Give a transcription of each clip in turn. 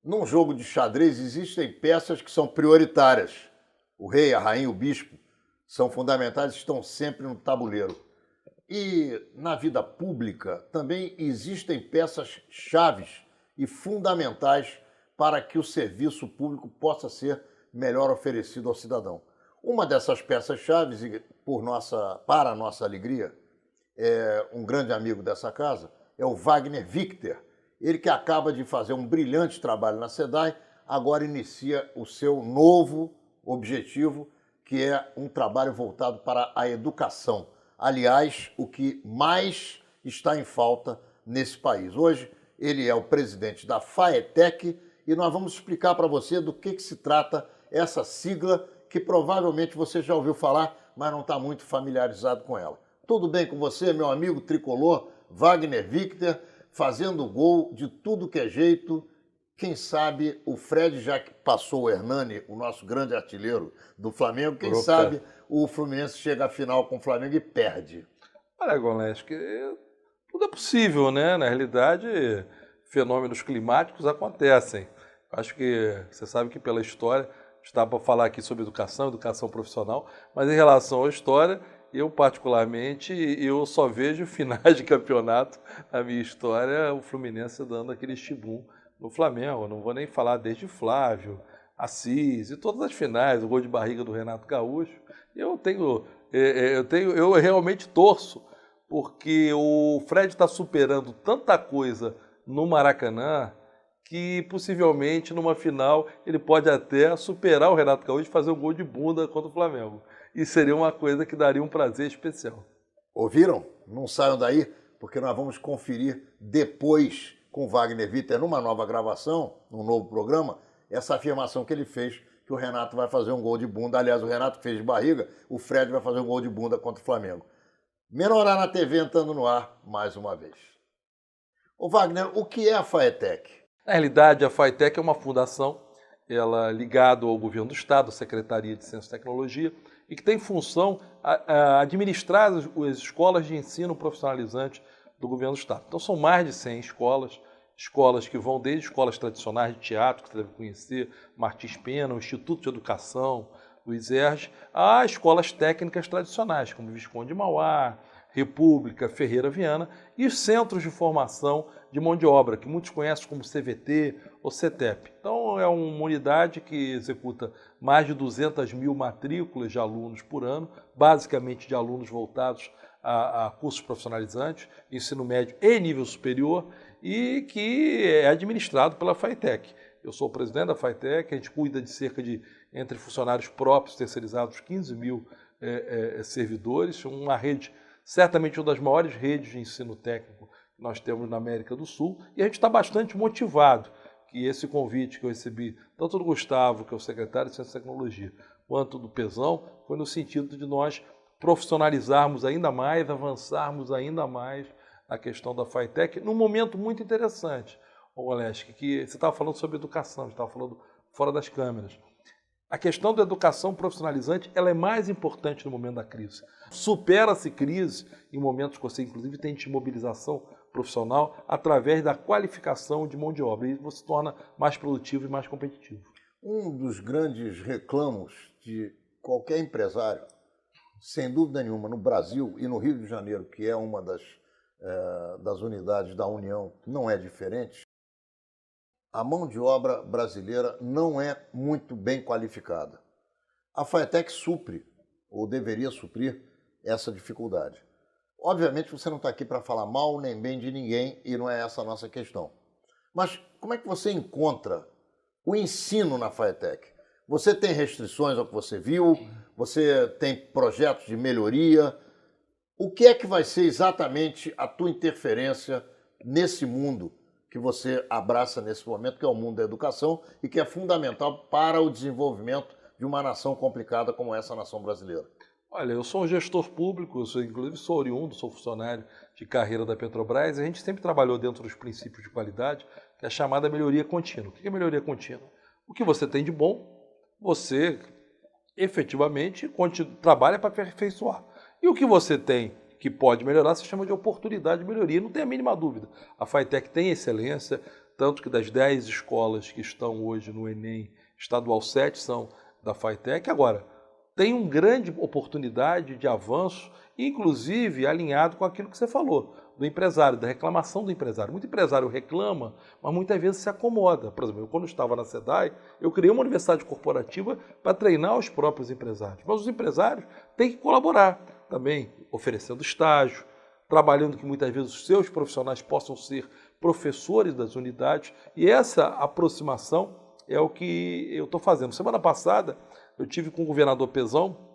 Num jogo de xadrez existem peças que são prioritárias. O rei, a rainha, o bispo são fundamentais, estão sempre no tabuleiro. E na vida pública também existem peças chaves e fundamentais para que o serviço público possa ser melhor oferecido ao cidadão. Uma dessas peças chaves, para a nossa alegria, um grande amigo dessa casa, é o Wagner Victer. Ele que acaba de fazer um brilhante trabalho na SEDAI, agora inicia o seu novo objetivo, que é um trabalho voltado para a educação. Aliás, o que mais está em falta nesse país. Hoje, ele é o presidente da FAETEC e nós vamos explicar para você do que se trata essa sigla que provavelmente você já ouviu falar, mas não está muito familiarizado com ela. Tudo bem com você, meu amigo tricolor, Wagner Victer, fazendo gol de tudo que é jeito. Quem sabe o Fred, já que passou o Hernani, o nosso grande artilheiro do Flamengo, quem sabe o Fluminense chega à final com o Flamengo e perde. Olha, Gomes, tudo é possível, né? Na realidade, fenômenos climáticos acontecem. Acho que você sabe que pela história, está para falar aqui sobre educação profissional, mas em relação à história, eu particularmente, eu só vejo finais de campeonato na minha história, o Fluminense dando aquele chibum no Flamengo. Eu não vou nem falar desde Flávio, Assis e todas as finais, o gol de barriga do Renato Gaúcho. Eu realmente torço, porque o Fred está superando tanta coisa no Maracanã que possivelmente numa final ele pode até superar o Renato Gaúcho e fazer um gol de bunda contra o Flamengo. E seria uma coisa que daria um prazer especial. Ouviram? Não saiam daí, porque nós vamos conferir depois com o Wagner Victer, numa nova gravação, num novo programa, essa afirmação que ele fez, que o Renato vai fazer um gol de bunda. Aliás, o Renato fez de barriga, o Fred vai fazer um gol de bunda contra o Flamengo. Menorá na TV entrando no ar mais uma vez. Ô Wagner, o que é a FAETEC? Na realidade, a FAETEC é uma fundação, ela ligada ao governo do Estado, à Secretaria de Ciência e Tecnologia, e que tem função a administrar as escolas de ensino profissionalizante do governo do Estado. Então, são mais de 100 escolas que vão desde escolas tradicionais de teatro, que você deve conhecer, Martins Pena, o Instituto de Educação, Luiz Erges, a escolas técnicas tradicionais, como Visconde de Mauá, República, Ferreira Viana, e os centros de formação de mão de obra, que muitos conhecem como CVT ou CETEP. Então, é uma unidade que executa mais de 200 mil matrículas de alunos por ano, basicamente de alunos voltados a cursos profissionalizantes, ensino médio e nível superior, e que é administrado pela FAETEC. Eu sou o presidente da FAETEC, a gente cuida de entre funcionários próprios, terceirizados, 15 mil servidores, uma rede, certamente uma das maiores redes de ensino técnico que nós temos na América do Sul, e a gente está bastante motivado que esse convite que eu recebi, tanto do Gustavo, que é o secretário de Ciência e Tecnologia, quanto do Pezão, foi no sentido de nós profissionalizarmos ainda mais, avançarmos ainda mais na questão da FAETEC, num momento muito interessante, Oleski, que você estava falando sobre educação, você estava falando fora das câmeras. A questão da educação profissionalizante ela é mais importante no momento da crise. Supera-se crise em momentos que você, inclusive, tem desmobilização profissional através da qualificação de mão de obra. E você se torna mais produtivo e mais competitivo. Um dos grandes reclamos de qualquer empresário, sem dúvida nenhuma, no Brasil e no Rio de Janeiro, que é uma das unidades da União, não é diferente, a mão de obra brasileira não é muito bem qualificada. A FAETEC supre, ou deveria suprir, essa dificuldade. Obviamente você não está aqui para falar mal nem bem de ninguém e não é essa a nossa questão. Mas como é que você encontra o ensino na FAETEC? Você tem restrições ao que você viu? Você tem projetos de melhoria? O que é que vai ser exatamente a tua interferência nesse mundo que você abraça nesse momento, que é o mundo da educação e que é fundamental para o desenvolvimento de uma nação complicada como essa nação brasileira? Olha, eu sou um gestor público, inclusive sou oriundo, sou funcionário de carreira da Petrobras, e a gente sempre trabalhou dentro dos princípios de qualidade, que é a chamada melhoria contínua. O que é melhoria contínua? O que você tem de bom, você efetivamente trabalha para aperfeiçoar. E o que você tem que pode melhorar, se chama de oportunidade de melhoria. Não tem a mínima dúvida. A FAETEC tem excelência, tanto que das 10 escolas que estão hoje no Enem estadual, 7 são da FATEC. Agora, tem uma grande oportunidade de avanço, inclusive alinhado com aquilo que você falou, do empresário, da reclamação do empresário. Muito empresário reclama, mas muitas vezes se acomoda. Por exemplo, eu, quando estava na SEDAI, eu criei uma universidade corporativa para treinar os próprios empresários. Mas os empresários têm que colaborar também, oferecendo estágio, trabalhando que muitas vezes os seus profissionais possam ser professores das unidades. E essa aproximação é o que eu estou fazendo. Semana passada, eu tive com o governador Pezão,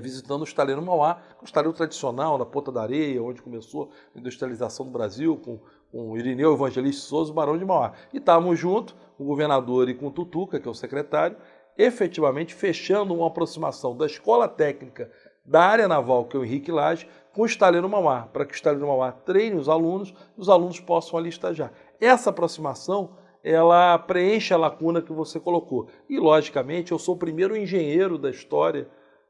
visitando o estaleiro Mauá, que é um estaleiro tradicional, na Ponta da Areia, onde começou a industrialização do Brasil, com o Irineu Evangelista Souza, o Barão de Mauá. E estávamos juntos, com o governador e com o Tutuca, que é o secretário, efetivamente fechando uma aproximação da escola técnica da área naval, que é o Henrique Lage, com o estaleiro Mauá, para que o estaleiro Mauá treine os alunos e os alunos possam ali estagiar. Essa aproximação, ela preenche a lacuna que você colocou. E, logicamente, eu sou o primeiro engenheiro da história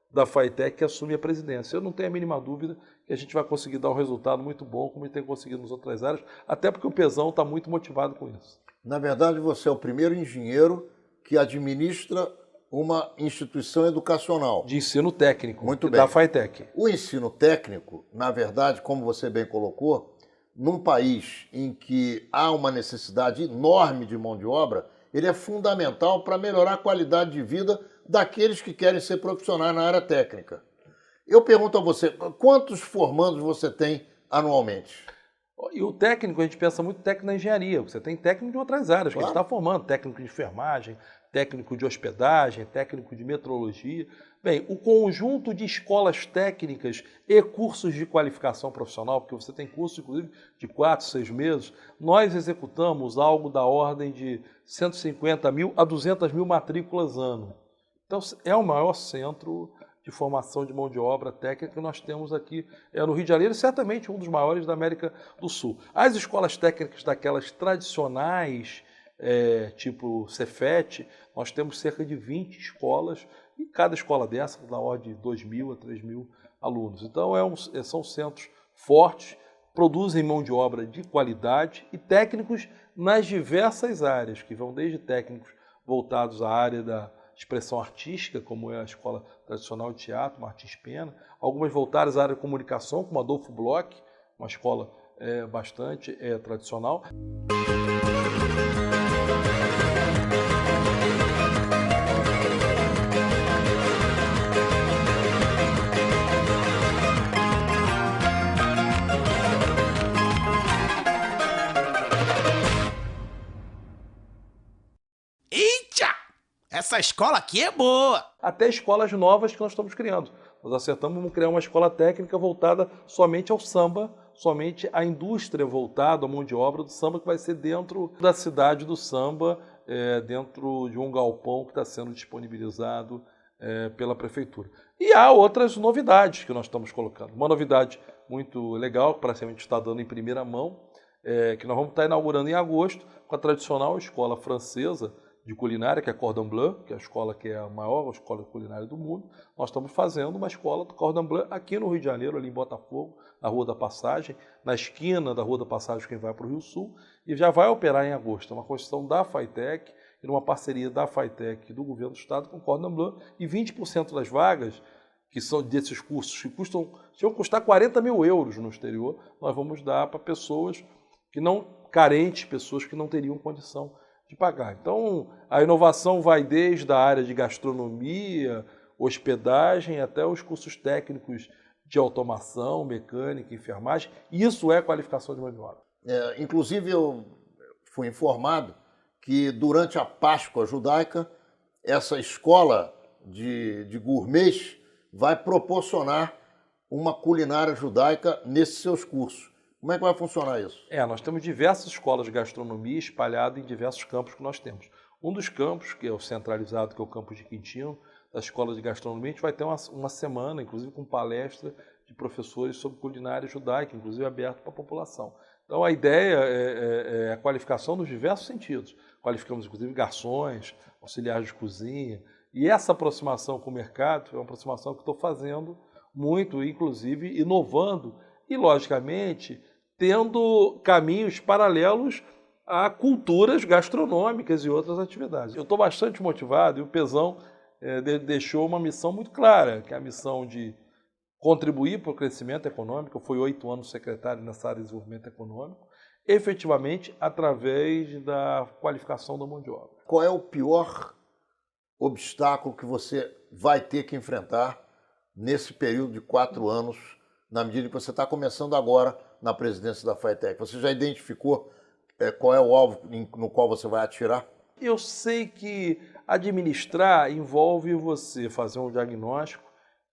da FATEC que assume a presidência. Eu não tenho a mínima dúvida que a gente vai conseguir dar um resultado muito bom, como tem conseguido nas outras áreas, até porque o Pezão está muito motivado com isso. Na verdade, você é o primeiro engenheiro que administra uma instituição educacional. De ensino técnico, muito bem, da FATEC. O ensino técnico, na verdade, como você bem colocou, num país em que há uma necessidade enorme de mão de obra, ele é fundamental para melhorar a qualidade de vida daqueles que querem ser profissionais na área técnica. Eu pergunto a você, quantos formandos você tem anualmente? E o técnico, a gente pensa muito técnico na engenharia, você tem técnico de outras áreas, claro, que a gente está formando, técnico de enfermagem, técnico de hospedagem, técnico de metrologia. Bem, o conjunto de escolas técnicas e cursos de qualificação profissional, porque você tem cursos, inclusive, de 4, 6 meses, nós executamos algo da ordem de 150 mil a 200 mil matrículas ano. Então, é o maior centro de formação de mão de obra técnica que nós temos aqui no Rio de Janeiro, e certamente um dos maiores da América do Sul. As escolas técnicas daquelas tradicionais, tipo Cefet, nós temos cerca de 20 escolas, e cada escola dessa da ordem de 2.000 a 3.000 alunos. Então, são centros fortes, produzem mão de obra de qualidade e técnicos nas diversas áreas, que vão desde técnicos voltados à área da expressão artística, como é a Escola Tradicional de Teatro, Martins Pena, algumas voltadas à área de comunicação, como Adolfo Bloch, uma escola bastante tradicional. Essa escola aqui é boa! Até escolas novas que nós estamos criando. Nós acertamos, vamos criar uma escola técnica voltada somente ao samba, somente à indústria voltada à mão de obra do samba, que vai ser dentro da cidade do samba, dentro de um galpão que está sendo disponibilizado pela prefeitura. E há outras novidades que nós estamos colocando. Uma novidade muito legal, que praticamente está dando em primeira mão, que nós vamos estar inaugurando em agosto, com a tradicional escola francesa de culinária, que é a Cordon Bleu, que é a escola que é a maior escola de culinária do mundo. Nós estamos fazendo uma escola do Cordon Bleu aqui no Rio de Janeiro, ali em Botafogo, na Rua da Passagem, na esquina da Rua da Passagem, quem vai para o Rio Sul, e já vai operar em agosto. É uma construção da FATEC, e uma parceria da FATEC do Governo do Estado com o Cordon Bleu, e 20% das vagas, que são desses cursos, que vão custar 40 mil euros no exterior, nós vamos dar para pessoas que não carentes, pessoas que não teriam condição de pagar. Então, a inovação vai desde a área de gastronomia, hospedagem, até os cursos técnicos de automação, mecânica, enfermagem. Isso é qualificação de mão de obra. Inclusive, eu fui informado que durante a Páscoa judaica, essa escola de gourmets vai proporcionar uma culinária judaica nesses seus cursos. Como é que vai funcionar isso? Nós temos diversas escolas de gastronomia espalhadas em diversos campos que nós temos. Um dos campos, que é o centralizado, que é o campus de Quintino, da escola de gastronomia, a gente vai ter uma semana, inclusive com palestra de professores sobre culinária judaica, inclusive aberto para a população. Então a ideia é a qualificação nos diversos sentidos. Qualificamos inclusive garçons, auxiliares de cozinha, e essa aproximação com o mercado é uma aproximação que estou fazendo muito, inclusive inovando e, logicamente, tendo caminhos paralelos a culturas gastronômicas e outras atividades. Eu estou bastante motivado e o Pezão deixou uma missão muito clara, que é a missão de contribuir para o crescimento econômico. Eu fui 8 anos secretário nessa área de desenvolvimento econômico, efetivamente através da qualificação da mão de obra. Qual é o pior obstáculo que você vai ter que enfrentar nesse período de 4 anos, na medida que você está começando agora na presidência da FATEC? Você já identificou qual é o alvo no qual você vai atirar? Eu sei que administrar envolve você fazer um diagnóstico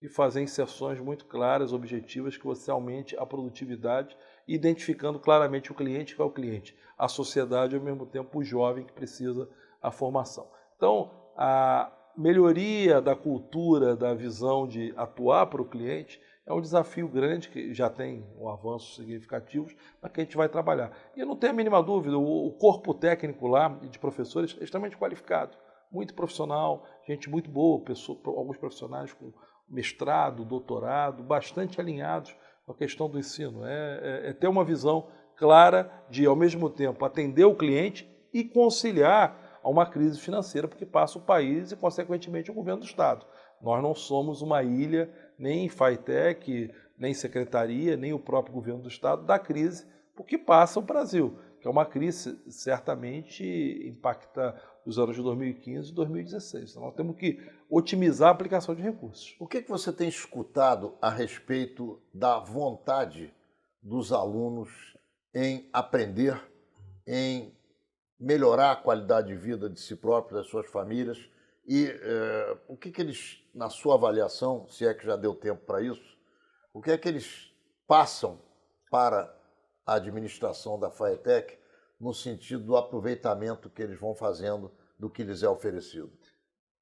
e fazer inserções muito claras, objetivas, que você aumente a produtividade, identificando claramente o cliente, que é o cliente, a sociedade e, ao mesmo tempo, o jovem que precisa a formação. Então, a melhoria da cultura, da visão de atuar para o cliente é um desafio grande, que já tem avanços significativos, mas que a gente vai trabalhar. E eu não tenho a mínima dúvida, o corpo técnico lá, de professores, é extremamente qualificado, muito profissional, gente muito boa, alguns profissionais com mestrado, doutorado, bastante alinhados com a questão do ensino. É ter uma visão clara de, ao mesmo tempo, atender o cliente e conciliar a uma crise financeira, porque passa o país e, consequentemente, o governo do Estado. Nós não somos uma ilha, nem FATEC, nem secretaria, nem o próprio governo do Estado, da crise, porque passa o Brasil, que é uma crise certamente impacta os anos de 2015 e 2016. Então, nós temos que otimizar a aplicação de recursos. O que você tem escutado a respeito da vontade dos alunos em aprender, em melhorar a qualidade de vida de si próprios, das suas famílias? E o que eles, na sua avaliação, se é que já deu tempo para isso, o que é que eles passam para a administração da FATEC no sentido do aproveitamento que eles vão fazendo do que lhes é oferecido?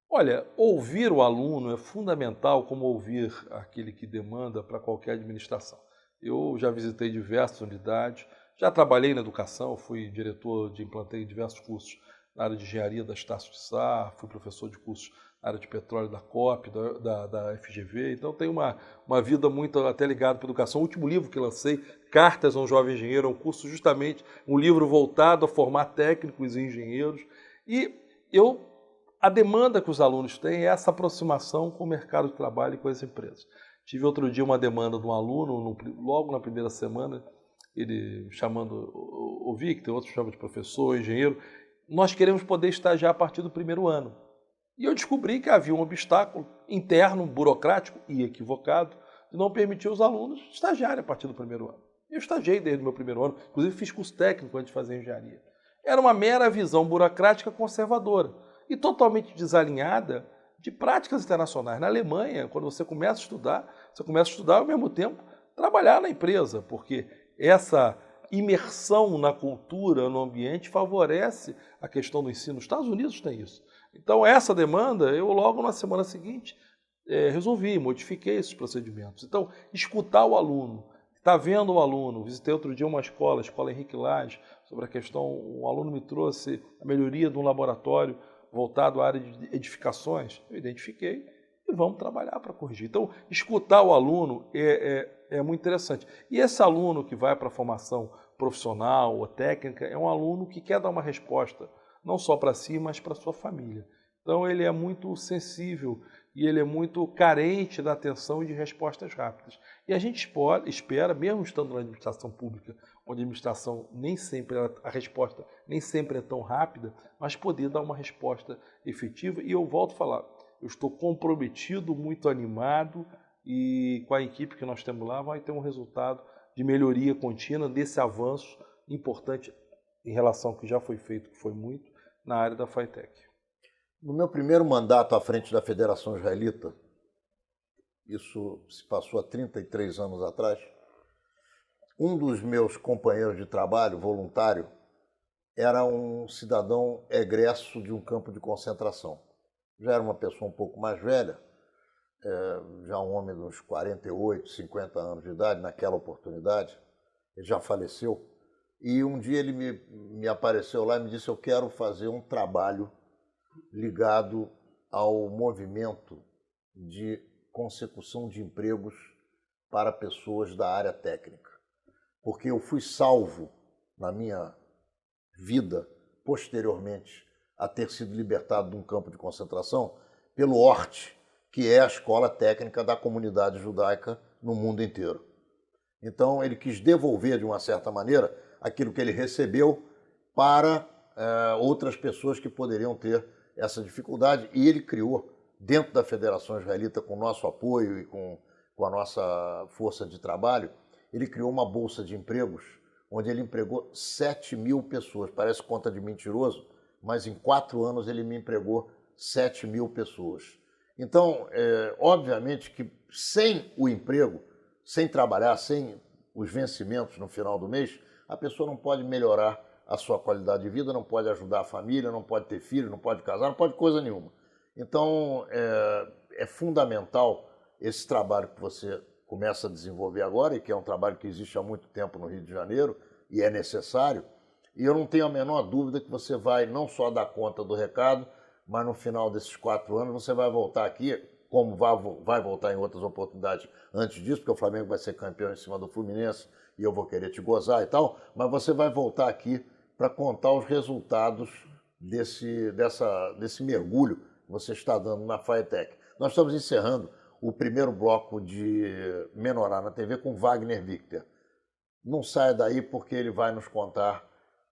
Olha, ouvir o aluno é fundamental, como ouvir aquele que demanda para qualquer administração. Eu já visitei diversas unidades, já trabalhei na educação, fui diretor implantei diversos cursos na área de engenharia da Estácio de Sá, fui professor de cursos na área de petróleo da COP, da FGV, então tenho uma vida muito até ligada para a educação. O último livro que lancei, Cartas a um Jovem Engenheiro, é um curso justamente, um livro voltado a formar técnicos e engenheiros. E a demanda que os alunos têm é essa aproximação com o mercado de trabalho e com as empresas. Tive outro dia uma demanda de um aluno, logo na primeira semana, ele chamando o Victor, outro chama de professor, engenheiro. Nós queremos poder estagiar a partir do primeiro ano. E eu descobri que havia um obstáculo interno, burocrático e equivocado, de não permitir os alunos estagiarem a partir do primeiro ano. Eu estagiei desde o meu primeiro ano, inclusive fiz curso técnico antes de fazer engenharia. Era uma mera visão burocrática conservadora e totalmente desalinhada de práticas internacionais. Na Alemanha, quando você começa a estudar ao mesmo tempo trabalhar na empresa, porque essa imersão na cultura, no ambiente, favorece a questão do ensino. Os Estados Unidos têm isso. Então, essa demanda, eu logo na semana seguinte modifiquei esses procedimentos. Então, escutar o aluno, estar vendo o aluno. Visitei outro dia uma escola, a Escola Henrique Lage, sobre a questão, um aluno me trouxe a melhoria de um laboratório voltado à área de edificações. Eu identifiquei e vamos trabalhar para corrigir. Então, escutar o aluno é muito interessante. E esse aluno que vai para a formação profissional ou técnica é um aluno que quer dar uma resposta, não só para si, mas para a sua família. Então, ele é muito sensível e ele é muito carente da atenção e de respostas rápidas. E a gente espera, mesmo estando na administração pública, onde a administração a resposta nem sempre é tão rápida, mas poder dar uma resposta efetiva. E eu volto a falar, eu estou comprometido, muito animado, e com a equipe que nós temos lá vai ter um resultado de melhoria contínua desse avanço importante em relação ao que já foi feito, que foi muito, na área da FATEC. No meu primeiro mandato à frente da Federação Israelita, isso se passou há 33 anos atrás, um dos meus companheiros de trabalho, voluntário, era um cidadão egresso de um campo de concentração. Já era uma pessoa um pouco mais velha, já um homem de uns 48, 50 anos de idade, naquela oportunidade, ele já faleceu, e um dia ele me apareceu lá e me disse: eu quero fazer um trabalho ligado ao movimento de consecução de empregos para pessoas da área técnica, porque eu fui salvo na minha vida posteriormente a ter sido libertado de um campo de concentração pelo ORT, que é a escola técnica da comunidade judaica no mundo inteiro. Então ele quis devolver, de uma certa maneira, aquilo que ele recebeu para outras pessoas que poderiam ter essa dificuldade. E ele criou, dentro da Federação Israelita, com o nosso apoio e com a nossa força de trabalho, ele criou uma bolsa de empregos, onde ele empregou 7.000 pessoas. Parece conta de mentiroso, mas em 4 anos ele me empregou 7.000 pessoas. Então, obviamente que sem o emprego, sem trabalhar, sem os vencimentos no final do mês, a pessoa não pode melhorar a sua qualidade de vida, não pode ajudar a família, não pode ter filho, não pode casar, não pode coisa nenhuma. Então, é fundamental esse trabalho que você começa a desenvolver agora, e que é um trabalho que existe há muito tempo no Rio de Janeiro, e é necessário, e eu não tenho a menor dúvida que você vai não só dar conta do recado, mas no final desses 4 anos você vai voltar aqui, como vai voltar em outras oportunidades antes disso, porque o Flamengo vai ser campeão em cima do Fluminense e eu vou querer te gozar e tal, mas você vai voltar aqui para contar os resultados desse mergulho que você está dando na FATEC. Nós estamos encerrando o primeiro bloco de Menorá na TV com Wagner Victor. Não saia daí porque ele vai nos contar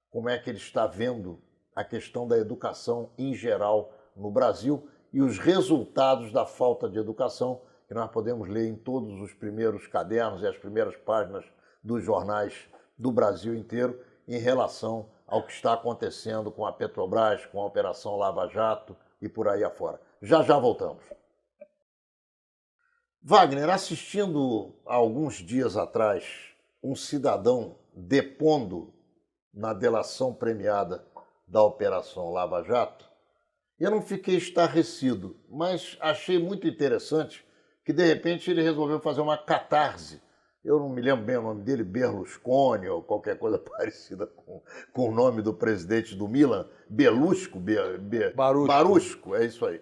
como é que ele está vendo a questão da educação em geral no Brasil e os resultados da falta de educação que nós podemos ler em todos os primeiros cadernos e as primeiras páginas dos jornais do Brasil inteiro em relação ao que está acontecendo com a Petrobras, com a Operação Lava Jato e por aí afora. Já voltamos. Wagner, assistindo há alguns dias atrás um cidadão depondo na delação premiada da Operação Lava Jato, eu não fiquei estarrecido, mas achei muito interessante que, de repente, ele resolveu fazer uma catarse. Eu não me lembro bem o nome dele, Berlusconi ou qualquer coisa parecida com o nome do presidente do Milan, Belusco, Barusco, é isso aí.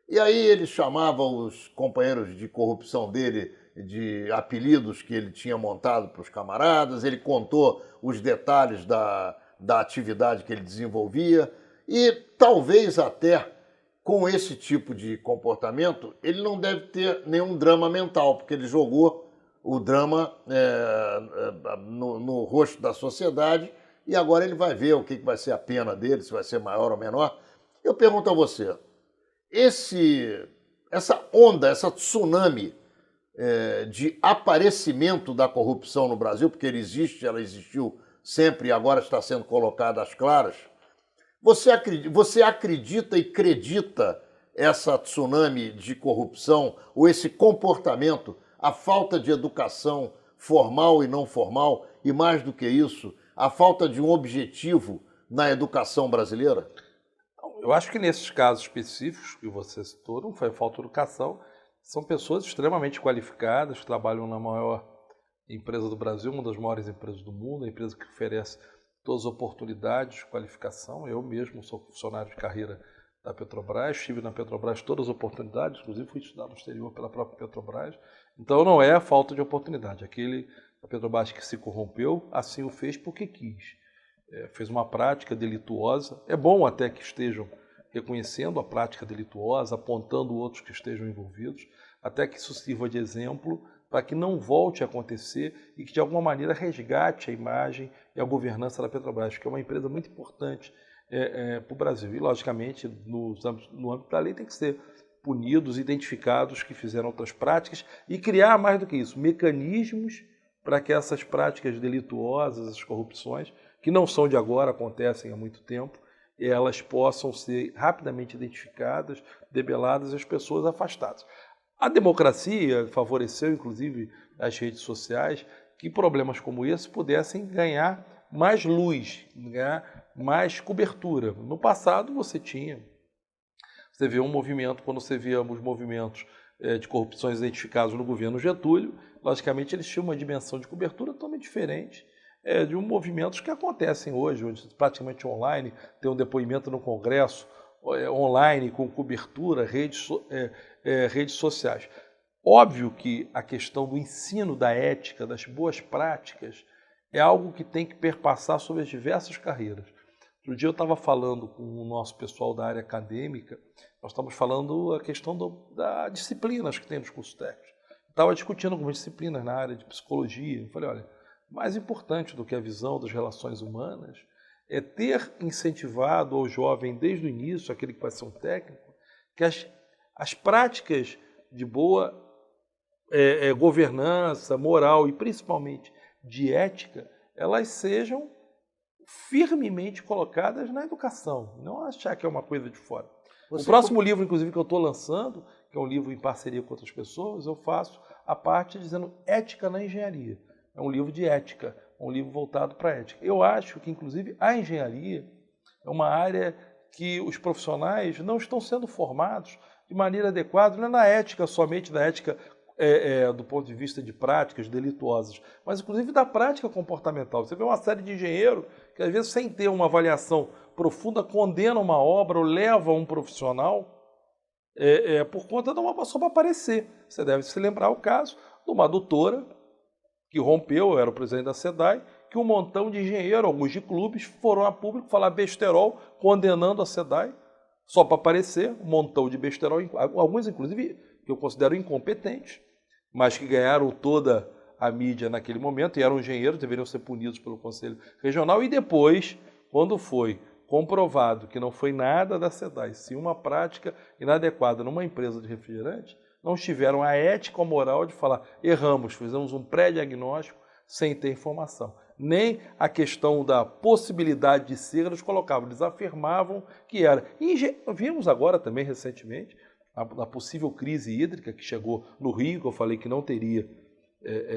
E aí ele chamava os companheiros de corrupção dele de apelidos que ele tinha montado para os camaradas, ele contou os detalhes da atividade que ele desenvolvia e talvez até com esse tipo de comportamento ele não deve ter nenhum drama mental, porque ele jogou o drama no rosto da sociedade e agora ele vai ver o que vai ser a pena dele, se vai ser maior ou menor. Eu pergunto a você, essa onda, essa tsunami de aparecimento da corrupção no Brasil, porque ela existiu sempre e agora está sendo colocada às claras, você acredita e acredita essa tsunami de corrupção ou esse comportamento, a falta de educação formal e não formal, e mais do que isso, a falta de um objetivo na educação brasileira? Eu acho que nesses casos específicos que você citou, não foi falta de educação, são pessoas extremamente qualificadas, que trabalham na maior empresa do Brasil, uma das maiores empresas do mundo, a empresa que oferece todas as oportunidades de qualificação. Eu mesmo sou funcionário de carreira da Petrobras, estive na Petrobras todas as oportunidades, inclusive fui estudar no exterior pela própria Petrobras. Então não é a falta de oportunidade. A Petrobras que se corrompeu, assim o fez porque quis. Fez uma prática delituosa. É bom até que estejam reconhecendo a prática delituosa, apontando outros que estejam envolvidos, até que isso sirva de exemplo para que não volte a acontecer e que de alguma maneira resgate a imagem e a governança da Petrobras, que é uma empresa muito importante para o Brasil. E, logicamente, no âmbito da lei tem que ser punidos, identificados que fizeram outras práticas e criar, mais do que isso, mecanismos para que essas práticas delituosas, essas corrupções, que não são de agora, acontecem há muito tempo, elas possam ser rapidamente identificadas, debeladas e as pessoas afastadas. A democracia favoreceu, inclusive, as redes sociais, que problemas como esse pudessem ganhar mais luz, ganhar mais cobertura. No passado você vê um movimento, quando você via os movimentos de corrupções identificados no governo Getúlio, logicamente eles tinham uma dimensão de cobertura totalmente diferente de movimentos que acontecem hoje, onde praticamente online, tem um depoimento no Congresso, online, com cobertura, redes sociais. Óbvio que a questão do ensino da ética, das boas práticas, é algo que tem que perpassar sobre as diversas carreiras. Outro dia eu estava falando com o nosso pessoal da área acadêmica, nós estamos falando a questão das disciplinas que tem nos cursos técnicos. Estava discutindo algumas disciplinas na área de psicologia. Eu falei, olha, mais importante do que a visão das relações humanas é ter incentivado ao jovem desde o início, aquele que vai ser um técnico, que as práticas de boa governança, moral e principalmente de ética, elas sejam firmemente colocadas na educação, não achar que é uma coisa de fora. O próximo livro, inclusive, que eu estou lançando, que é um livro em parceria com outras pessoas, eu faço a parte dizendo ética na engenharia. É um livro de ética, um livro voltado para a ética. Eu acho que, inclusive, a engenharia é uma área que os profissionais não estão sendo formados de maneira adequada, não é na ética somente, na ética do ponto de vista de práticas delituosas, mas inclusive da prática comportamental. Você vê uma série de engenheiros que, às vezes, sem ter uma avaliação profunda, condena uma obra ou leva um profissional por conta de uma só para aparecer. Você deve se lembrar o caso de uma adutora que rompeu, eu era o presidente da SEDAI, que um montão de engenheiros, alguns de clubes, foram a público falar besterol, condenando a SEDAI, só para aparecer, um montão de besterol, alguns inclusive que eu considero incompetentes, mas que ganharam toda a mídia naquele momento, e eram engenheiros, deveriam ser punidos pelo Conselho Regional, e depois, quando foi comprovado que não foi nada da SEDAI, sim uma prática inadequada numa empresa de refrigerante, não tiveram a ética ou moral de falar, erramos, fizemos um pré-diagnóstico sem ter informação. Nem a questão da possibilidade de ser eles colocavam, eles afirmavam que era. E vimos agora também recentemente a possível crise hídrica que chegou no Rio, que eu falei que não teria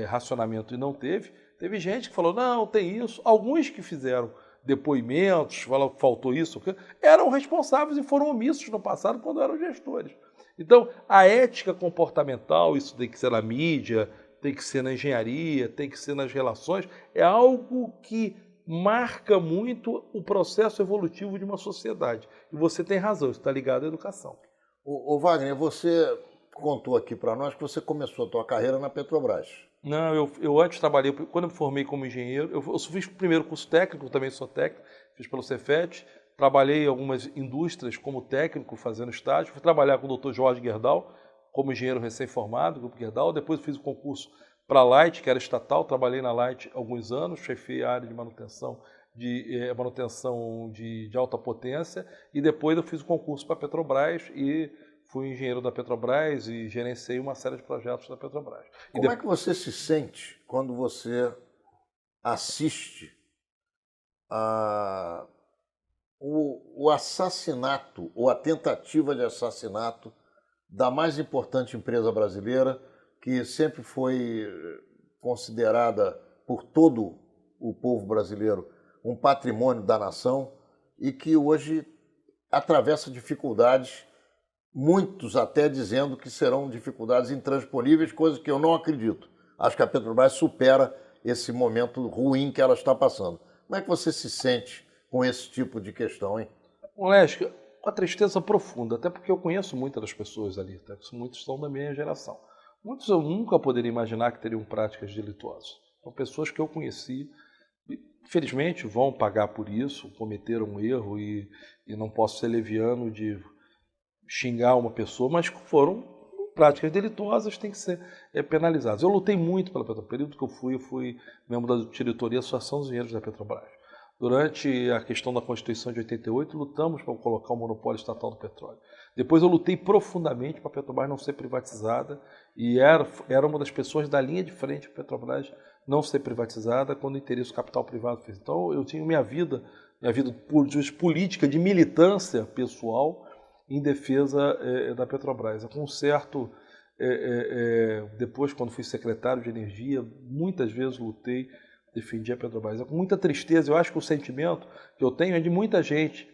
racionamento e não teve. Teve gente que falou, não, tem isso. Alguns que fizeram depoimentos, falaram que faltou isso, eram responsáveis e foram omissos no passado quando eram gestores. Então, a ética comportamental, isso tem que ser na mídia, tem que ser na engenharia, tem que ser nas relações, é algo que marca muito o processo evolutivo de uma sociedade. E você tem razão, isso está ligado à educação. Ô Wagner, você contou aqui para nós que você começou a sua carreira na Petrobras. Não, eu antes trabalhei, quando eu me formei como engenheiro, eu fiz o primeiro curso técnico, também sou técnico, fiz pelo Cefet, trabalhei em algumas indústrias como técnico, fazendo estágio, fui trabalhar com o Dr. Jorge Gerdau, como engenheiro recém-formado, Grupo Gerdau, depois fiz o concurso para a Light, que era estatal, trabalhei na Light alguns anos, chefei a área de manutenção de alta potência, e depois eu fiz o concurso para a Petrobras e fui engenheiro da Petrobras e gerenciei uma série de projetos da Petrobras. Como é que você se sente quando você assiste o assassinato ou a tentativa de assassinato da mais importante empresa brasileira, que sempre foi considerada por todo o povo brasileiro um patrimônio da nação e que hoje atravessa dificuldades, muitos até dizendo que serão dificuldades intransponíveis, coisa que eu não acredito. Acho que a Petrobras supera esse momento ruim que ela está passando. Como é que você se sente com esse tipo de questão, hein? Leste, uma tristeza profunda, até porque eu conheço muitas das pessoas ali, tá? Muitos são da minha geração. Muitos eu nunca poderia imaginar que teriam práticas delituosas. São pessoas que eu conheci, infelizmente vão pagar por isso, cometeram um erro e não posso ser leviano de xingar uma pessoa, mas foram práticas delituosas, têm que ser penalizadas. Eu lutei muito pela Petrobras. No período que eu fui membro da diretoria da Associação dos Engenheiros da Petrobras. Durante a questão da Constituição de 88, lutamos para colocar o monopólio estatal do petróleo. Depois eu lutei profundamente para a Petrobras não ser privatizada e era uma das pessoas da linha de frente para a Petrobras não ser privatizada quando o interesse do capital privado fez. Então eu tinha minha vida política, de militância pessoal em defesa da Petrobras. Com certo, depois quando fui secretário de Energia, muitas vezes lutei, defendi a Petrobras. Com muita tristeza, eu acho que o sentimento que eu tenho é de muita gente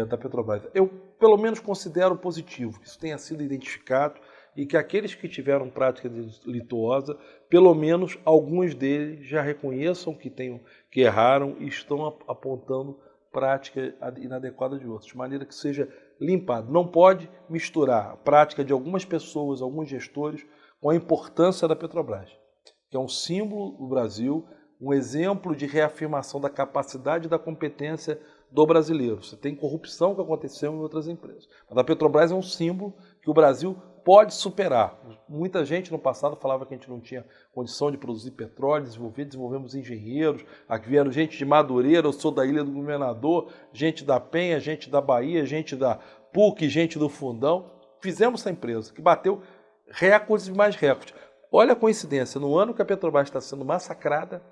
da Petrobras. Eu, pelo menos, considero positivo que isso tenha sido identificado e que aqueles que tiveram prática delituosa, pelo menos alguns deles já reconheçam que erraram e estão apontando prática inadequada de outros, de maneira que seja limpado. Não pode misturar a prática de algumas pessoas, alguns gestores, com a importância da Petrobras, que é um símbolo do Brasil um exemplo de reafirmação da capacidade e da competência do brasileiro. Você tem corrupção que aconteceu em outras empresas. Mas a Petrobras é um símbolo que o Brasil pode superar. Muita gente no passado falava que a gente não tinha condição de produzir petróleo, desenvolvemos engenheiros, aqui vieram gente de Madureira, eu sou da Ilha do Governador, gente da Penha, gente da Bahia, gente da PUC, gente do Fundão. Fizemos essa empresa que bateu recordes e mais recordes. Olha a coincidência, no ano que a Petrobras está sendo massacrada,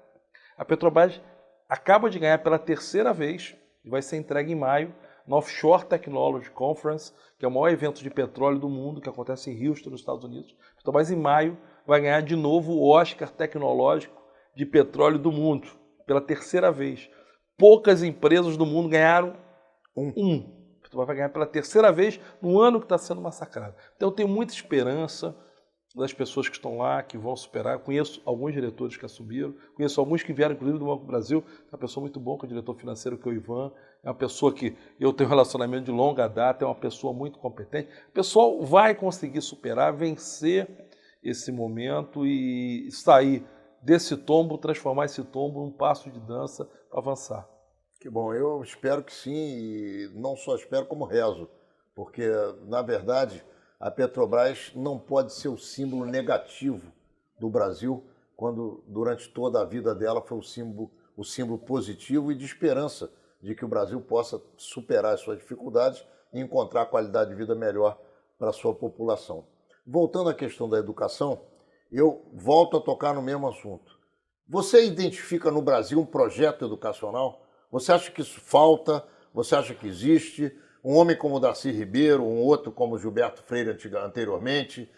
a Petrobras acaba de ganhar pela terceira vez, e vai ser entregue em maio, no Offshore Technology Conference, que é o maior evento de petróleo do mundo, que acontece em Houston, nos Estados Unidos. A Petrobras, em maio, vai ganhar de novo o Oscar tecnológico de petróleo do mundo, pela terceira vez. Poucas empresas do mundo ganharam um. A Petrobras vai ganhar pela terceira vez no ano que está sendo massacrado. Então, eu tenho muita esperança das pessoas que estão lá, que vão superar. Eu conheço alguns diretores que assumiram, conheço alguns que vieram, inclusive, do Banco do Brasil. É uma pessoa muito boa, que é o diretor financeiro, que é o Ivan. É uma pessoa que eu tenho um relacionamento de longa data, é uma pessoa muito competente. O pessoal vai conseguir superar, vencer esse momento e sair desse tombo, transformar esse tombo num passo de dança para avançar. Que bom, eu espero que sim, e não só espero como rezo, porque, na verdade, a Petrobras não pode ser o símbolo negativo do Brasil, quando durante toda a vida dela foi o símbolo positivo e de esperança de que o Brasil possa superar as suas dificuldades e encontrar qualidade de vida melhor para a sua população. Voltando à questão da educação, eu volto a tocar no mesmo assunto. Você identifica no Brasil um projeto educacional? Você acha que isso falta? Você acha que existe? Um homem como o Darcy Ribeiro, um outro como o Gilberto Freire anteriormente,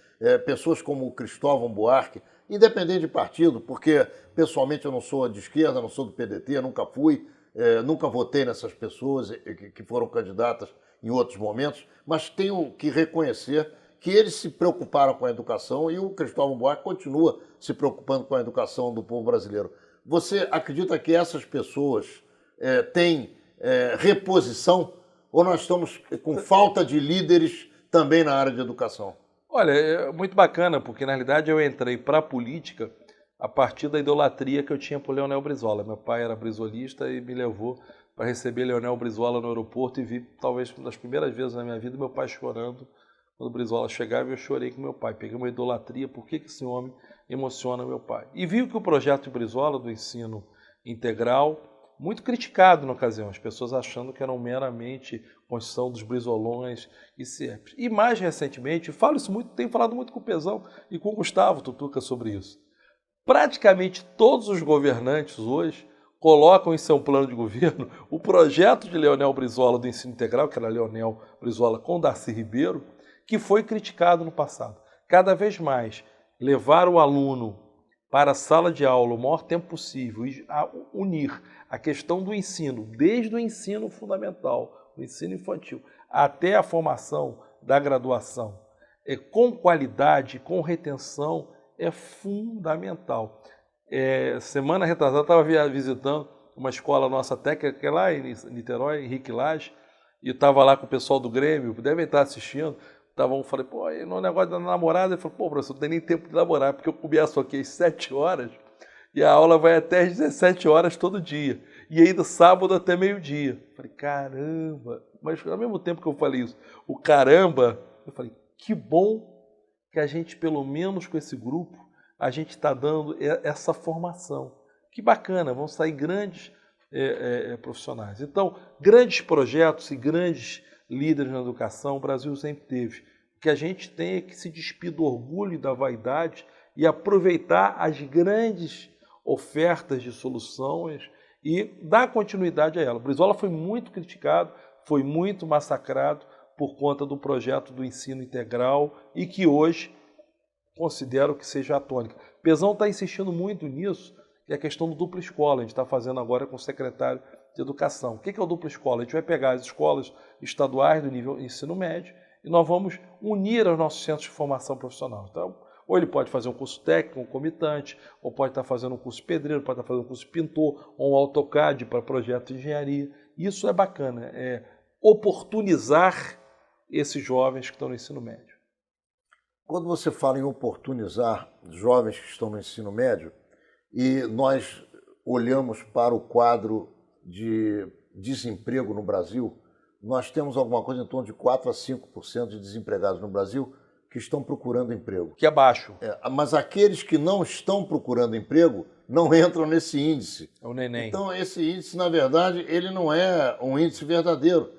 pessoas como o Cristóvão Buarque, independente de partido, porque pessoalmente eu não sou de esquerda, não sou do PDT, nunca fui, nunca votei nessas pessoas que foram candidatas em outros momentos, mas tenho que reconhecer que eles se preocuparam com a educação e o Cristóvão Buarque continua se preocupando com a educação do povo brasileiro. Você acredita que essas pessoas têm reposição? Ou nós estamos com falta de líderes também na área de educação? Olha, é muito bacana, porque na realidade eu entrei para a política a partir da idolatria que eu tinha por Leonel Brizola. Meu pai era brisolista e me levou para receber Leonel Brizola no aeroporto e vi, talvez, uma das primeiras vezes na minha vida, meu pai chorando. Quando o Brizola chegava, eu chorei com meu pai. Peguei uma idolatria, por que esse homem emociona meu pai? E vi que o projeto de Brizola, do ensino integral, muito criticado na ocasião, as pessoas achando que eram meramente construção dos brizolões e CIEPs. E mais recentemente, tenho falado muito com o Pezão e com o Gustavo Tutuca sobre isso. Praticamente todos os governantes hoje colocam em seu plano de governo o projeto de Leonel Brizola do ensino integral, que era Leonel Brizola com Darcy Ribeiro, que foi criticado no passado. Cada vez mais, levar o aluno para a sala de aula o maior tempo possível e unir a questão do ensino, desde o ensino fundamental, o ensino infantil, até a formação da graduação, com qualidade, com retenção, é fundamental. Semana retrasada eu estava visitando uma escola nossa técnica, que é lá em Niterói, Henrique Lage, e estava lá com o pessoal do Grêmio, devem estar assistindo. Falei, pô, e no negócio da namorada, ele falou, pô, professor, não tem nem tempo de namorar, porque eu começo aqui às 7 horas e a aula vai até às 17 horas todo dia. E aí do sábado até meio-dia. Falei, caramba! Mas ao mesmo tempo que eu falei isso, o caramba, eu falei, que bom que a gente, pelo menos com esse grupo, a gente está dando essa formação. Que bacana, vão sair grandes profissionais. Então, grandes projetos e grandes líderes na educação, o Brasil sempre teve. O que a gente tem é que se despir do orgulho e da vaidade e aproveitar as grandes ofertas de soluções e dar continuidade a ela. O Brizola foi muito criticado, foi muito massacrado por conta do projeto do ensino integral e que hoje considero que seja a tônica. Pezão está insistindo muito nisso, que é a questão do dupla escola. A gente está fazendo agora com o secretário de Educação. O que é o dupla escola? A gente vai pegar as escolas estaduais do nível ensino médio e nós vamos unir aos nossos centros de formação profissional. Então, ou ele pode fazer um curso técnico, um comitante, ou pode estar fazendo um curso pedreiro, pode estar fazendo um curso pintor, ou um AutoCAD para projeto de engenharia. Isso é bacana, é oportunizar esses jovens que estão no ensino médio. Quando você fala em oportunizar jovens que estão no ensino médio, e nós olhamos para o quadro de desemprego no Brasil, nós temos alguma coisa em torno de 4 a 5% de desempregados no Brasil que estão procurando emprego. Que é baixo. Mas aqueles que não estão procurando emprego não entram nesse índice. É o neném. Então, esse índice, na verdade, ele não é um índice verdadeiro.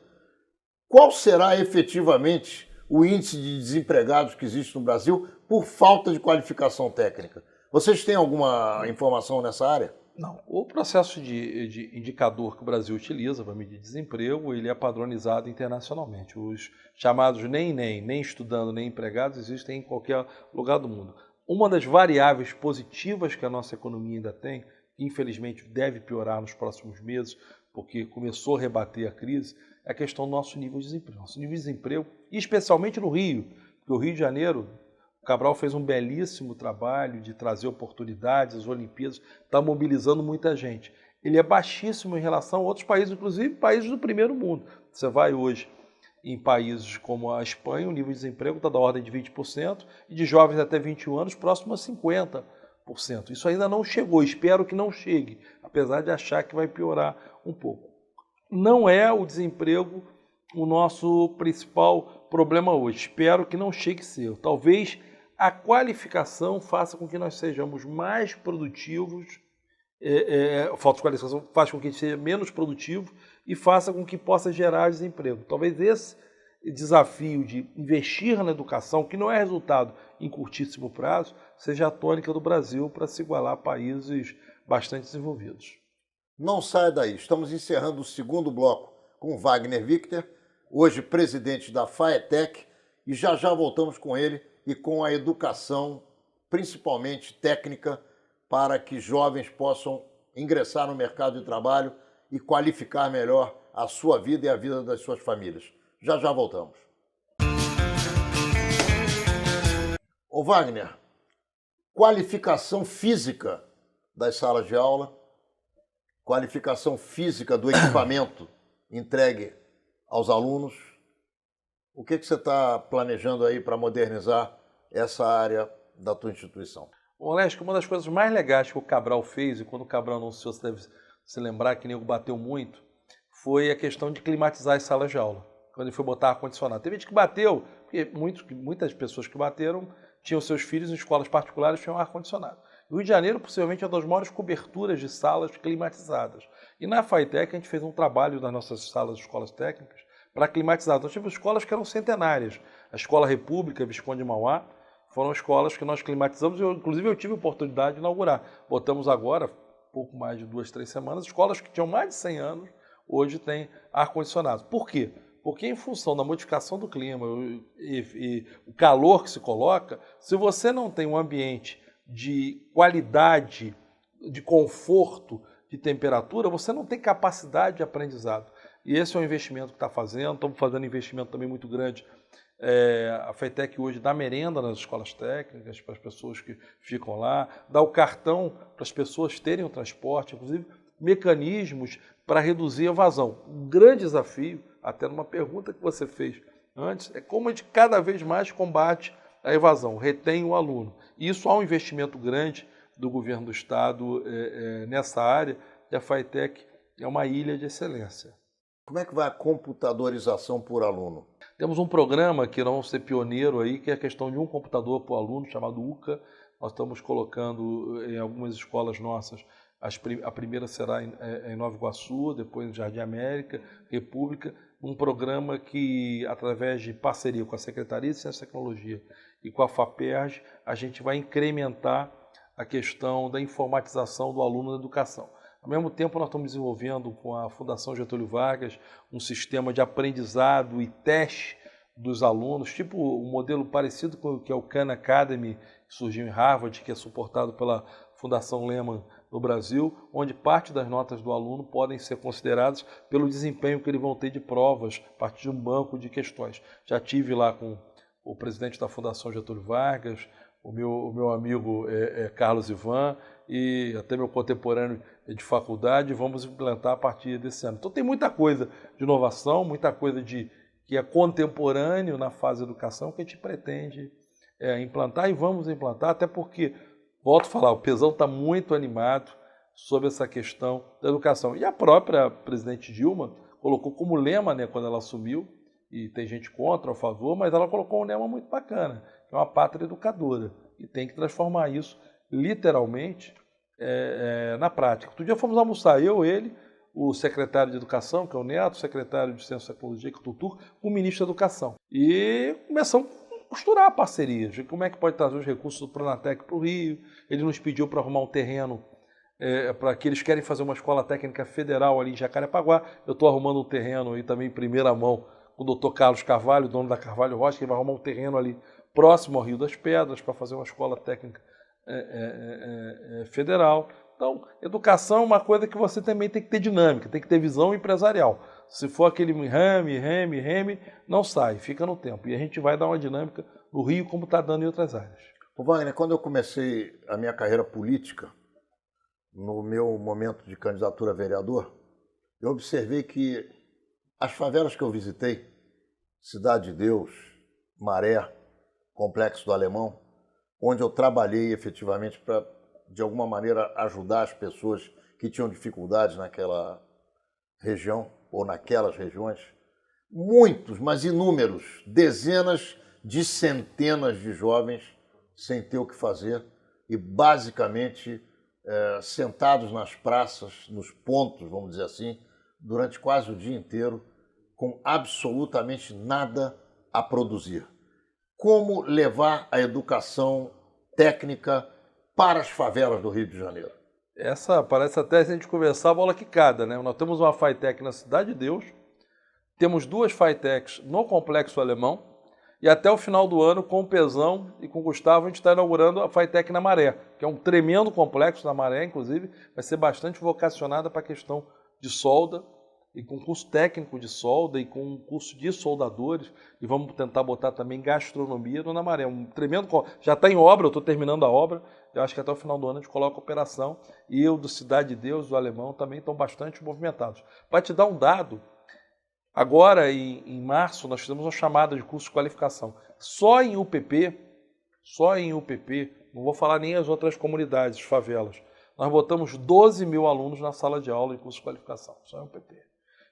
Qual será efetivamente o índice de desempregados que existe no Brasil por falta de qualificação técnica? Vocês têm alguma informação nessa área? Não. O processo de indicador que o Brasil utiliza para medir desemprego, ele é padronizado internacionalmente. Os chamados nem estudando, nem empregados, existem em qualquer lugar do mundo. Uma das variáveis positivas que a nossa economia ainda tem, que infelizmente deve piorar nos próximos meses, porque começou a rebater a crise, é a questão do nosso nível de desemprego. Nosso nível de desemprego, e especialmente no Rio, porque o Rio de Janeiro, o Cabral fez um belíssimo trabalho de trazer oportunidades, as Olimpíadas, está mobilizando muita gente. Ele é baixíssimo em relação a outros países, inclusive países do primeiro mundo. Você vai hoje em países como a Espanha, o nível de desemprego está da ordem de 20%, e de jovens até 21 anos, próximo a 50%. Isso ainda não chegou, espero que não chegue, apesar de achar que vai piorar um pouco. Não é o desemprego o nosso principal problema hoje. Espero que não chegue a ser. Talvez a qualificação faça com que nós sejamos mais produtivos, falta de qualificação faz com que a gente seja menos produtivo e faça com que possa gerar desemprego. Talvez esse desafio de investir na educação, que não é resultado em curtíssimo prazo, seja a tônica do Brasil para se igualar a países bastante desenvolvidos. Não saia daí. Estamos encerrando o segundo bloco com Wagner Victor, hoje presidente da FAETEC, e já voltamos com ele e com a educação, principalmente técnica, para que jovens possam ingressar no mercado de trabalho e qualificar melhor a sua vida e a vida das suas famílias. Já voltamos. Ô Wagner, qualificação física das salas de aula, qualificação física do equipamento entregue aos alunos. O que você está planejando aí para modernizar essa área da tua instituição? Bom, Leste, uma das coisas mais legais que o Cabral fez, e quando o Cabral anunciou, você deve se lembrar que o nego bateu muito, foi a questão de climatizar as salas de aula, quando ele foi botar ar-condicionado. Teve gente que bateu, porque muitas pessoas que bateram tinham seus filhos em escolas particulares que tinham ar-condicionado. O Rio de Janeiro, possivelmente, é uma das maiores coberturas de salas climatizadas. E na FAETEC a gente fez um trabalho nas nossas salas de escolas técnicas para climatizar. Nós tivemos escolas que eram centenárias. A Escola República, Visconde Mauá, foram escolas que nós climatizamos. Inclusive, eu tive a oportunidade de inaugurar. Botamos agora, pouco mais de 2, 3 semanas, escolas que tinham mais de 100 anos, hoje têm ar-condicionado. Por quê? Porque em função da modificação do clima e o calor que se coloca, se você não tem um ambiente de qualidade, de conforto, de temperatura, você não tem capacidade de aprendizado. E esse é o investimento que está fazendo. Estamos fazendo um investimento também muito grande. A FAETEC hoje dá merenda nas escolas técnicas para as pessoas que ficam lá, dá o cartão para as pessoas terem o transporte, inclusive mecanismos para reduzir a evasão. Um grande desafio, até numa pergunta que você fez antes, é como a gente cada vez mais combate a evasão, retém o aluno. E isso há um investimento grande do governo do Estado nessa área, e a FAETEC é uma ilha de excelência. Como é que vai a computadorização por aluno? Temos um programa que nós vamos ser pioneiro aí, que é a questão de um computador por aluno, chamado UCA. Nós estamos colocando em algumas escolas nossas. A primeira será em Nova Iguaçu, depois em Jardim América, República, um programa que, através de parceria com a Secretaria de Ciência e Tecnologia e com a FAPERJ, a gente vai incrementar a questão da informatização do aluno na educação. Ao mesmo tempo, nós estamos desenvolvendo com a Fundação Getúlio Vargas um sistema de aprendizado e teste dos alunos, tipo um modelo parecido com o que é o Khan Academy, que surgiu em Harvard, que é suportado pela Fundação Lehman no Brasil, onde parte das notas do aluno podem ser consideradas pelo desempenho que eles vão ter de provas, a partir de um banco de questões. Já tive lá com o presidente da Fundação Getúlio Vargas, o meu amigo Carlos Ivan e até meu contemporâneo de faculdade, vamos implantar a partir desse ano. Então tem muita coisa de inovação, muita coisa que é contemporâneo na fase de educação que a gente pretende implantar e vamos implantar, até porque, volto a falar, o Pezão está muito animado, sobre essa questão da educação. E a própria presidente Dilma colocou como lema, né, quando ela assumiu, e tem gente contra ou a favor, mas ela colocou um lema muito bacana, que é uma pátria educadora, e tem que transformar isso literalmente na prática. Outro dia fomos almoçar, eu, ele, o secretário de Educação, que é o Neto, o secretário de Ciência e Tecnologia, que é o Tutur, com o ministro da Educação. E começamos a costurar parcerias, de como é que pode trazer os recursos do Pronatec para o Rio. Ele nos pediu para arrumar um terreno para que eles querem fazer uma escola técnica federal ali em Jacarepaguá. Eu estou arrumando um terreno aí também em primeira mão com o doutor Carlos Carvalho, dono da Carvalho Rocha, que vai arrumar um terreno ali próximo ao Rio das Pedras para fazer uma escola técnica federal. Então, educação é uma coisa que você também tem que ter dinâmica, tem que ter visão empresarial. Se for aquele reme, não sai, fica no tempo. E a gente vai dar uma dinâmica no Rio como está dando em outras áreas. Ô Wagner, quando eu comecei a minha carreira política, no meu momento de candidatura a vereador, eu observei que as favelas que eu visitei, Cidade de Deus, Maré, Complexo do Alemão, onde eu trabalhei efetivamente para, de alguma maneira, ajudar as pessoas que tinham dificuldades naquela região ou naquelas regiões, muitos, mas inúmeros, dezenas de centenas de jovens sem ter o que fazer e basicamente sentados nas praças, nos pontos, vamos dizer assim, durante quase o dia inteiro, com absolutamente nada a produzir. Como levar a educação técnica para as favelas do Rio de Janeiro? Essa parece até, se a gente conversar, a bola quicada, né? Nós temos uma FATEC na Cidade de Deus, temos 2 FATECs no Complexo Alemão, e até o final do ano, com o Pezão e com o Gustavo, a gente está inaugurando a FATEC na Maré, que é um tremendo complexo na Maré, inclusive, vai ser bastante vocacionada para a questão de solda, e com curso técnico de solda, e com um curso de soldadores, e vamos tentar botar também gastronomia na Maré. Um tremendo, já está em obra, eu estou terminando a obra, eu acho que até o final do ano a gente coloca a operação, e eu do Cidade de Deus, do Alemão, também estão bastante movimentados. Para te dar um dado, agora, em março, nós fizemos uma chamada de curso de qualificação. Só em UPP, não vou falar nem as outras comunidades, favelas, nós botamos 12 mil alunos na sala de aula em curso de qualificação, só em UPP.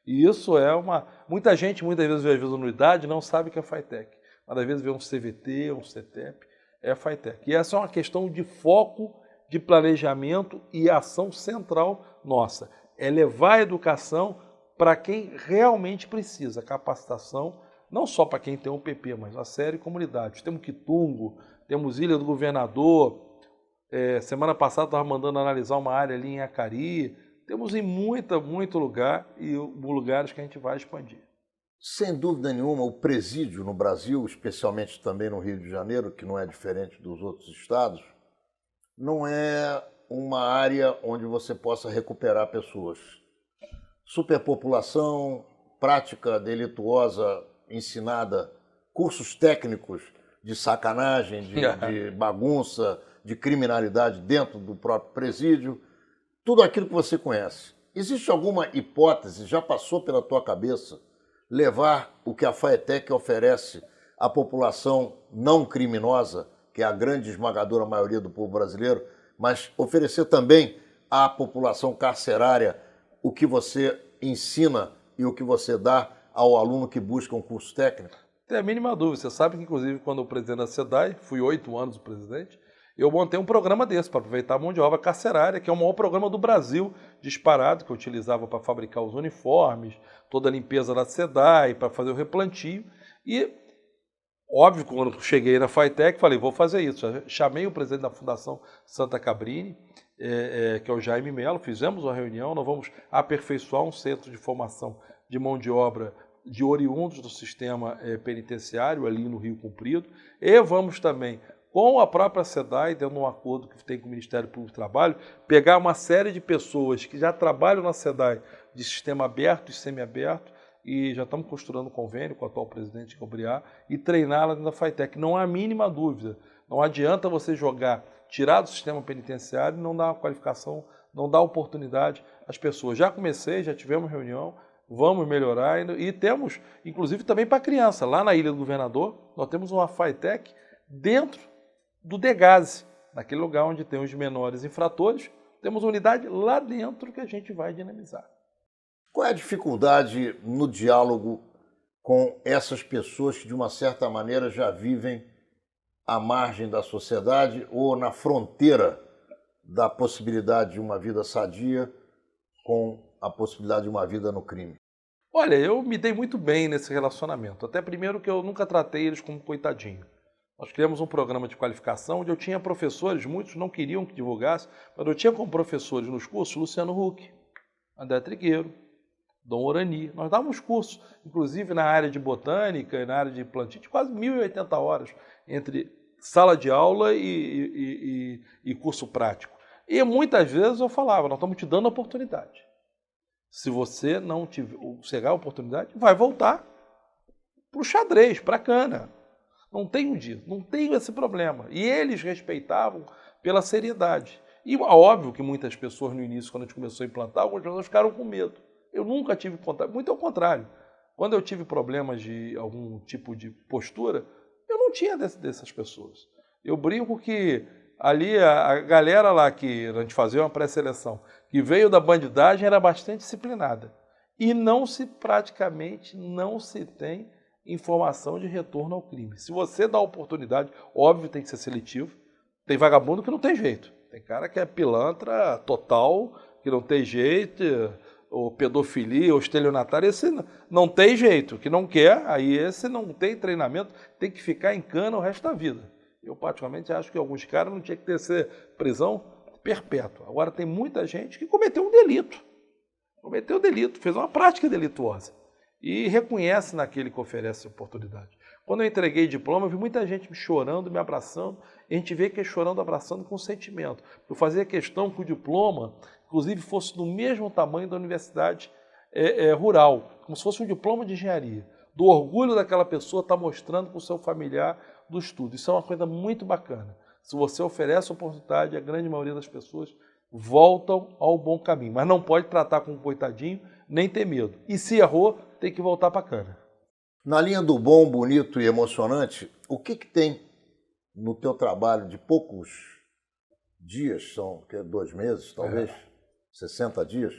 E isso é uma... Muita gente, muitas vezes, vê a unidade, não sabe que é FATEC. Mas às vezes vê um CVT, um CETEP, é FATEC. E essa é uma questão de foco, de planejamento e ação central nossa. É levar a educação para quem realmente precisa, capacitação, não só para quem tem um PP, mas a série comunidades. Temos Quitungo, temos Ilha do Governador, semana passada estava mandando analisar uma área ali em Acari, temos em muito lugar e lugares que a gente vai expandir. Sem dúvida nenhuma, o presídio no Brasil, especialmente também no Rio de Janeiro, que não é diferente dos outros estados, não é uma área onde você possa recuperar pessoas. Superpopulação, prática delituosa ensinada, cursos técnicos de sacanagem, de bagunça, de criminalidade dentro do próprio presídio, tudo aquilo que você conhece. Existe alguma hipótese, já passou pela tua cabeça, levar o que a FATEC oferece à população não criminosa, que é a grande esmagadora maioria do povo brasileiro, mas oferecer também à população carcerária o que você ensina e o que você dá ao aluno que busca um curso técnico? Tem a mínima dúvida. Você sabe que, inclusive, quando eu presidente da SEDAI, fui 8 anos o presidente, eu montei um programa desse para aproveitar a mão de obra carcerária, que é o maior programa do Brasil, disparado, que eu utilizava para fabricar os uniformes, toda a limpeza da SEDAI, para fazer o replantio. E, óbvio, quando eu cheguei na FATEC, falei, vou fazer isso. Chamei o presidente da Fundação Santa Cabrini, que é o Jaime Melo, fizemos uma reunião, nós vamos aperfeiçoar um centro de formação de mão de obra de oriundos do sistema penitenciário ali no Rio Comprido, e vamos também, com a própria SEDAI, dando um acordo que tem com o Ministério Público do Trabalho, pegar uma série de pessoas que já trabalham na SEDAI de sistema aberto e semiaberto, e já estamos costurando um convênio com o atual presidente Cambriá, e treiná-la dentro da FATEC. Não há a mínima dúvida, não adianta você tirar do sistema penitenciário e não dar uma qualificação, não dar oportunidade às pessoas. Já comecei, já tivemos reunião, vamos melhorar e temos, inclusive, também para criança. Lá na Ilha do Governador, nós temos uma FATEC dentro do DEGASE, naquele lugar onde tem os menores infratores, Temos unidade lá dentro que a gente vai dinamizar. Qual é a dificuldade no diálogo com essas pessoas que, de uma certa maneira, já vivem à margem da sociedade ou na fronteira da possibilidade de uma vida sadia com a possibilidade de uma vida no crime? Olha, eu me dei muito bem nesse relacionamento. Até primeiro que eu nunca tratei eles como coitadinho. Nós criamos um programa de qualificação onde eu tinha professores, muitos não queriam que divulgasse, mas eu tinha como professores nos cursos Luciano Huck, André Trigueiro, Dom Orani. Nós dávamos cursos, inclusive na área de botânica e na área de plantio, de quase 1.080 horas, entre sala de aula e curso prático. E muitas vezes eu falava, nós estamos te dando a oportunidade. Se você não chegar a oportunidade, vai voltar para o xadrez, para a cana. Não tenho disso, não tenho esse problema. E eles respeitavam pela seriedade. E óbvio que muitas pessoas no início, quando a gente começou a implantar, algumas pessoas ficaram com medo. Eu nunca tive contato, muito ao contrário. Quando eu tive problemas de algum tipo de postura, eu não tinha dessas pessoas. Eu brinco que ali a galera lá que a gente fazia uma pré-seleção, que veio da bandidagem, era bastante disciplinada. E praticamente não se tem informação de retorno ao crime. Se você dá oportunidade, óbvio tem que ser seletivo, tem vagabundo que não tem jeito. Tem cara que é pilantra total, que não tem jeito, ou pedofilia, ou estelionatário, esse não tem jeito, que não quer, aí esse não tem treinamento, tem que ficar em cana o resto da vida. Eu, particularmente, acho que alguns caras não tinha que ter prisão perpétua. Agora, tem muita gente que cometeu um delito. Fez uma prática delituosa. E reconhece naquele que oferece oportunidade. Quando eu entreguei diploma, eu vi muita gente me chorando, me abraçando. E a gente vê que é chorando, abraçando com sentimento. Eu fazia questão que o diploma, inclusive, fosse do mesmo tamanho da universidade rural, como se fosse um diploma de engenharia. Do orgulho daquela pessoa estar mostrando para o seu familiar do estudo. Isso é uma coisa muito bacana. Se você oferece oportunidade, a grande maioria das pessoas voltam ao bom caminho. Mas não pode tratar como um coitadinho, nem ter medo. E se errou, tem que voltar para a cana. Na linha do bom, bonito e emocionante, o que tem no teu trabalho de poucos dias, são 2 meses, talvez, 60 dias,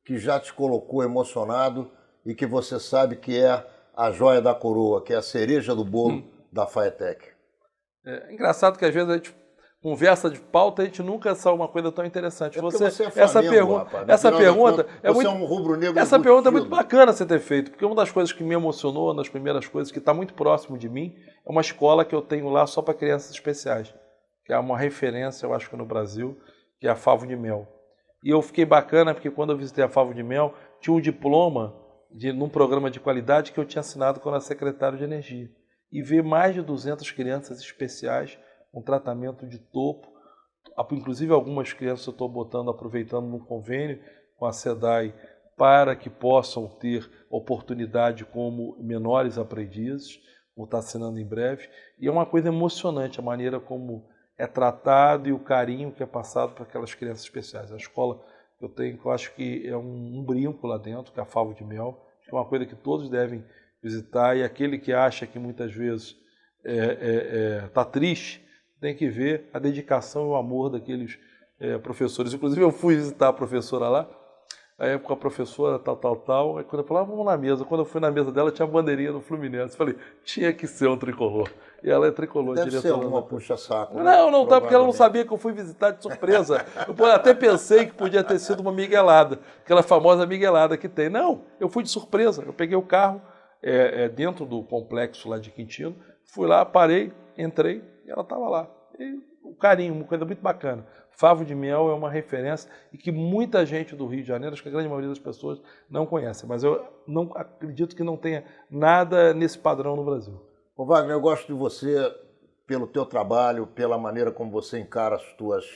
que já te colocou emocionado e que você sabe que é a joia da coroa, que é a cereja do bolo da Faetec? É engraçado que às vezes a gente conversa de pauta, a gente nunca sabe uma coisa tão interessante. É você é Flamengo, rapaz. Essa pergunta é muito, um rubro-negro. Essa pergunta é muito bacana você ter feito, porque uma das coisas que me emocionou, uma das primeiras coisas que está muito próximo de mim, é uma escola que eu tenho lá só para crianças especiais, que é uma referência, eu acho que no Brasil, que é a Favo de Mel. E eu fiquei bacana porque quando eu visitei a Favo de Mel, tinha um diploma num programa de qualidade que eu tinha assinado quando era secretário de Energia. E ver mais de 200 crianças especiais com tratamento de topo. Inclusive algumas crianças eu estou aproveitando no convênio com a SEDAI para que possam ter oportunidade como menores aprendizes, vou estar assinando em breve. E é uma coisa emocionante a maneira como é tratado e o carinho que é passado para aquelas crianças especiais. A escola que eu tenho, que eu acho que é um brinco lá dentro, que é a Favo de Mel, que é uma coisa que todos devem visitar, e aquele que acha que muitas vezes está triste, tem que ver a dedicação e o amor daqueles professores. Inclusive eu fui visitar a professora lá, a época a professora tal, aí quando eu falava, vamos na mesa, quando eu fui na mesa dela tinha a bandeirinha do Fluminense, falei, tinha que ser um tricolor. E ela é tricolor. Deve ser alguma puxa-saco. Não, tá, porque ela não sabia que eu fui visitar de surpresa. Eu até pensei que podia ter sido uma miguelada, aquela famosa miguelada que tem. Não, eu fui de surpresa, eu peguei o carro, dentro do complexo lá de Quintino, fui lá, parei, entrei e ela estava lá. E o carinho, uma coisa muito bacana. Favo de Mel é uma referência e que muita gente do Rio de Janeiro, acho que a grande maioria das pessoas não conhece, mas eu não acredito que não tenha nada nesse padrão no Brasil. Ô Wagner, eu gosto de você pelo teu trabalho, pela maneira como você encara as tuas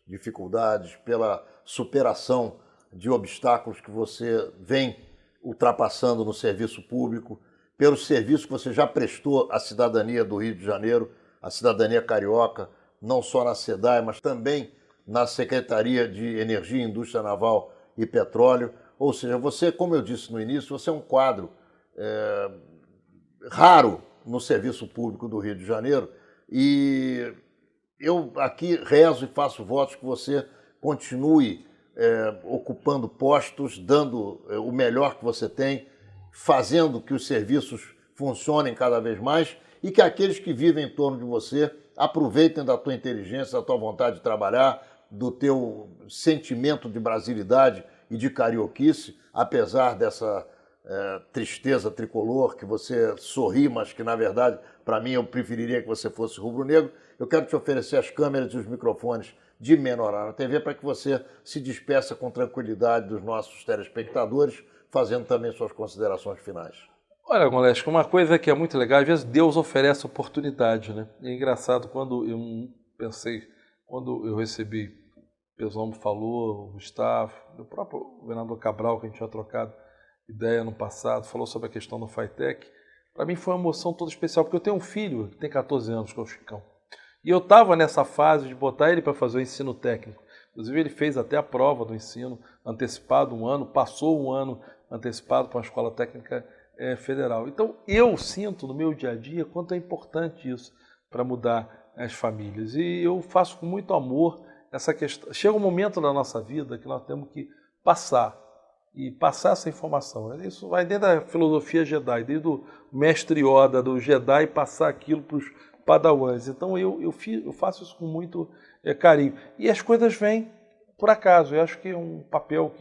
dificuldades, pela superação de obstáculos que você vem ultrapassando no serviço público, pelo serviço que você já prestou à cidadania do Rio de Janeiro, à cidadania carioca, não só na SEDAI, mas também na Secretaria de Energia, Indústria Naval e Petróleo. Ou seja, você, como eu disse no início, você é um quadro raro no serviço público do Rio de Janeiro, e eu aqui rezo e faço votos que você continue ocupando postos, dando o melhor que você tem, fazendo que os serviços funcionem cada vez mais e que aqueles que vivem em torno de você aproveitem da tua inteligência, da tua vontade de trabalhar, do teu sentimento de brasilidade e de carioquice, apesar dessa tristeza tricolor, que você sorri, mas que, na verdade, para mim, eu preferiria que você fosse rubro-negro. Eu quero te oferecer as câmeras e os microfones de Menorá na TV para que você se despeça com tranquilidade dos nossos telespectadores, fazendo também suas considerações finais. Olha, Golesco, uma coisa que é muito legal, às vezes Deus oferece oportunidade, né? É engraçado quando eu recebi, o Pezão falou, o Gustavo, o próprio governador Cabral, que a gente tinha trocado ideia no passado, falou sobre a questão do Fitec. Para mim foi uma emoção toda especial, porque eu tenho um filho que tem 14 anos, que é o Chicão. E eu estava nessa fase de botar ele para fazer o ensino técnico. Inclusive ele fez até a prova do ensino antecipado um ano, passou um ano antecipado para a Escola Técnica Federal. Então eu sinto no meu dia a dia quanto é importante isso para mudar as famílias. E eu faço com muito amor essa questão. Chega um momento na nossa vida que nós temos que passar essa informação. Isso vai dentro da filosofia Jedi, desde o mestre Yoda, do Jedi, passar aquilo para os padawans. Então eu faço isso com muito carinho. E as coisas vêm por acaso. Eu acho que é um papel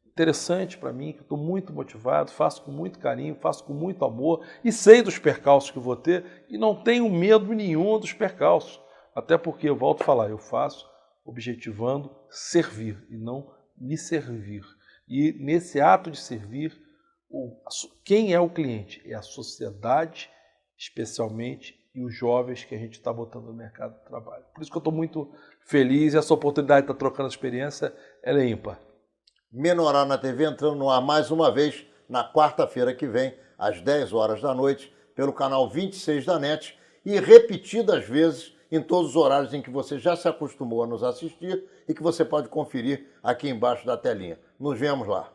interessante para mim, que eu estou muito motivado, faço com muito carinho, faço com muito amor e sei dos percalços que vou ter e não tenho medo nenhum dos percalços. Até porque, eu volto a falar, eu faço objetivando servir e não me servir. E nesse ato de servir, quem é o cliente? É a sociedade, especialmente, e os jovens que a gente está botando no mercado de trabalho. Por isso que eu estou muito feliz e essa oportunidade de estar trocando experiência, ela é ímpar. Menorá na TV entrando no ar mais uma vez na quarta-feira que vem, às 10 horas da noite, pelo canal 26 da NET e repetidas vezes em todos os horários em que você já se acostumou a nos assistir e que você pode conferir aqui embaixo da telinha. Nos vemos lá.